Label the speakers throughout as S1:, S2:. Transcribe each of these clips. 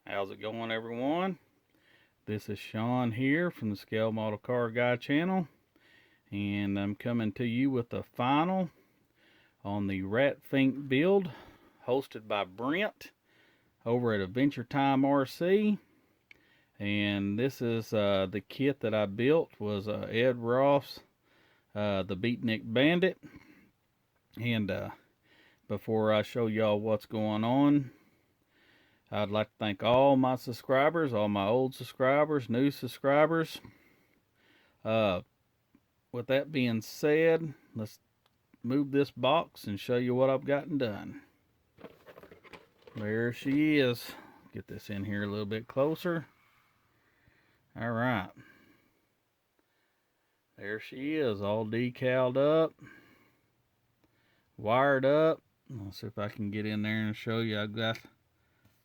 S1: How's it going, everyone? This is Sean here from the Scale Model Car Guy channel, and I'm coming to you with the final on the Fink build hosted by Brent over at Adventure Time RC. And this is the kit that I built was Ed Roth's the Beatnik Bandit. And before I show y'all what's going on, I'd like to thank all my subscribers, all my old subscribers, new subscribers. With that being said, let's move this box and show you what I've gotten done. There she is. Get this in here a little bit closer. All right. There she is, all decaled up, wired up. Let's see if I can get in there and show you.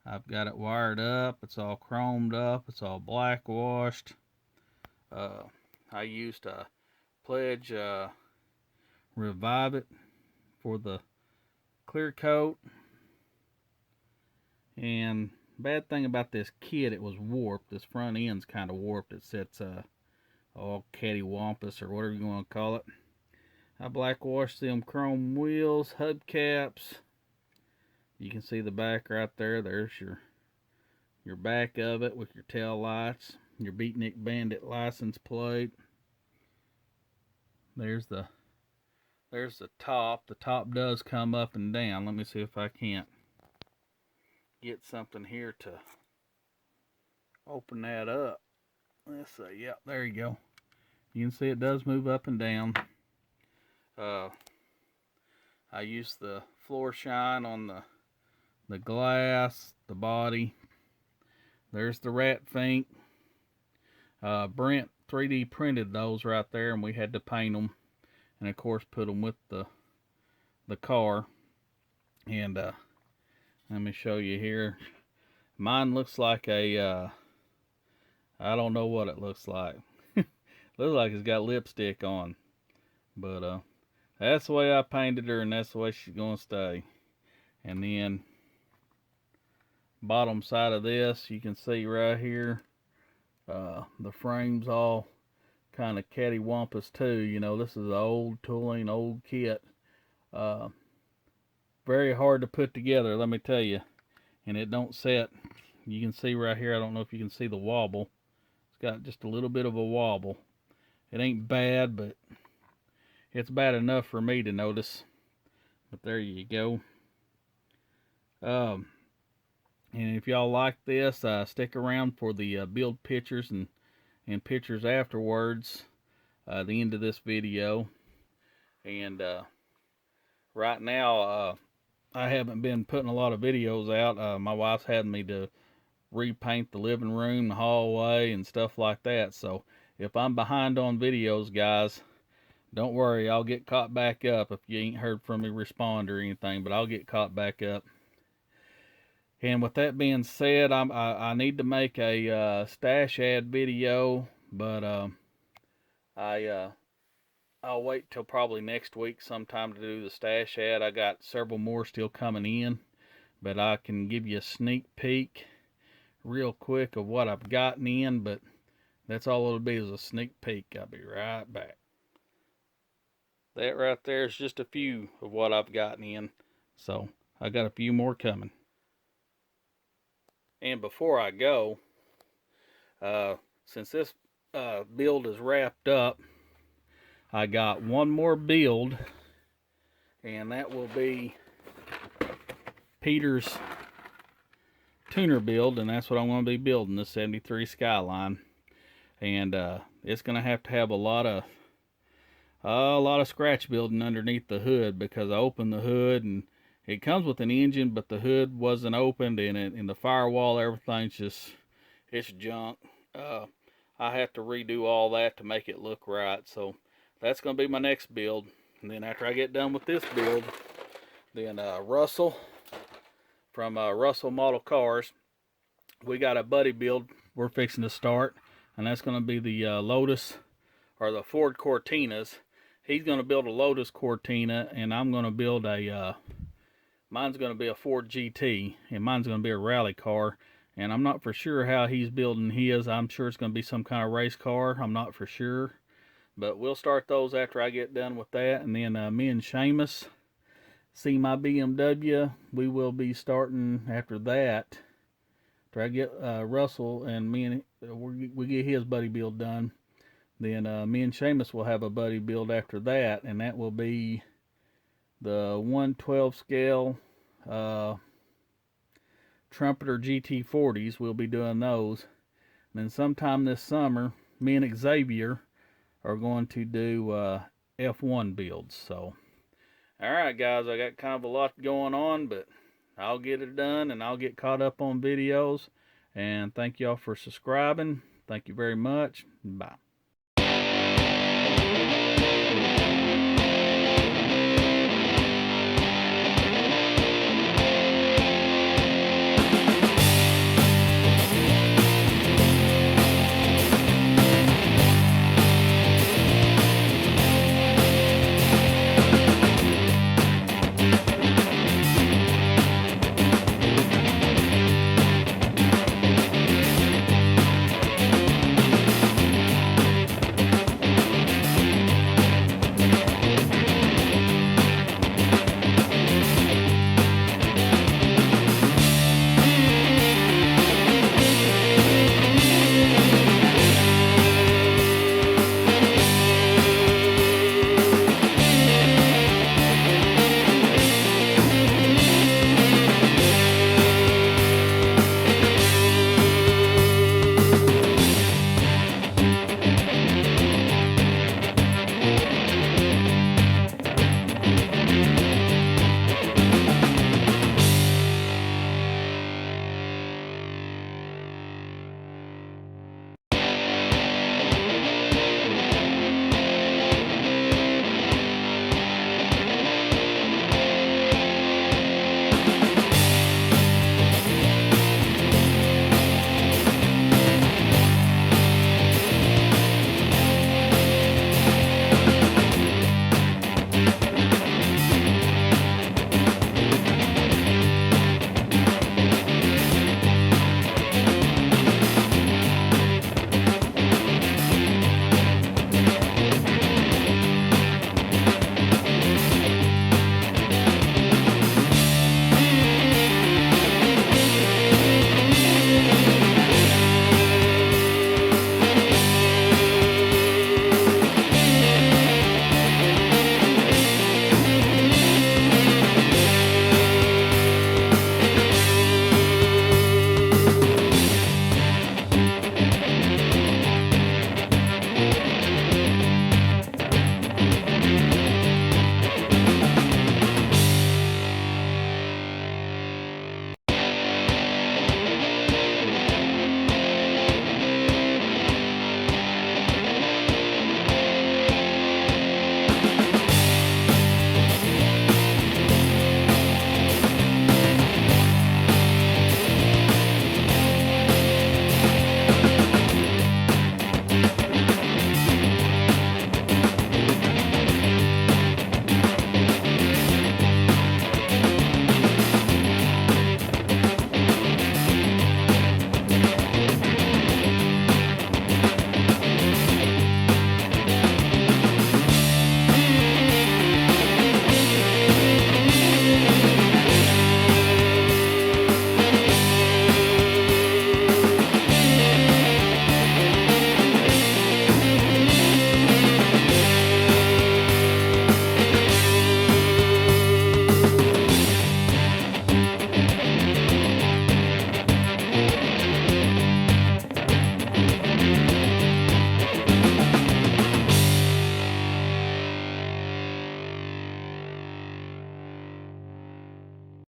S1: I've got it wired up. It's all chromed up. It's all black washed. I used a Pledge Revive It for the clear coat. And bad thing about this kit, it was warped. This front end's kind of warped. It sets all cattywampus or whatever you want to call it. I black washed them chrome wheels, hubcaps. You can see the back right there. There's your back of it with your tail lights, your Beatnik Bandit license plate. There's the top. The top does come up and down. Let me see if I can't get something here to open that up. Let's see. Yep, there you go. You can see it does move up and down. I used the floor shine on the glass, the body. There's the Fink. Brent 3D printed those right there, and we had to paint them, and of course put them with the car. And let me show you here. Mine looks like a I don't know what it looks like. Looks like it's got lipstick on, but that's the way I painted her, and that's the way she's gonna stay. And then bottom side of this, you can see right here, the frame's all kind of cattywampus too. You know, this is old tooling, old kit. Very hard to put together, let me tell you. And it don't set. You can see right here, I don't know if you can see the wobble. It's got just a little bit of a wobble. It ain't bad, but it's bad enough for me to notice. But there you go. And if y'all like this, stick around for the build pictures and pictures afterwards, the end of this video. And right now, I haven't been putting a lot of videos out. My wife's had me to repaint the living room, the hallway, and stuff like that. So if I'm behind on videos, guys, don't worry. I'll get caught back up if you ain't heard from me respond or anything, but I'll get caught back up. And with that being said, I need to make a stash ad video, but I'll wait till probably next week sometime to do the stash ad. I got several more still coming in, but I can give you a sneak peek real quick of what I've gotten in, but that's all it'll be, is a sneak peek. I'll be right back. That right there is just a few of what I've gotten in, so I got a few more coming. And before I go, since this build is wrapped up, I got one more build, and that will be Peter's tuner build, and that's what I'm going to be building, the 73 Skyline. And it's going to have a lot of scratch building underneath the hood, because I opened the hood and it comes with an engine, but the hood wasn't opened, and the firewall, everything's just, it's junk. Uh, I have to redo all that to make it look right. So that's going to be my next build. And then after I get done with this build, then Russell from Russell Model Cars, we got a buddy build we're fixing to start, and that's going to be the Lotus, or the Ford Cortinas. He's going to build a Lotus Cortina, and I'm going to build a mine's going to be a Ford GT, and mine's going to be a rally car. And I'm not for sure how he's building his. I'm sure it's going to be some kind of race car. I'm not for sure, but we'll start those after I get done with that. And then me and Seamus, see my BMW, we will be starting after that. After I get Russell and me and we get his buddy build done, then me and Seamus will have a buddy build after that, and that will be the 1/12 scale Trumpeter GT40s. We'll be doing those. And then sometime this summer, me and Xavier are going to do F1 builds. So, alright guys, I got kind of a lot going on, but I'll get it done and I'll get caught up on videos. And thank y'all for subscribing. Thank you very much. Bye.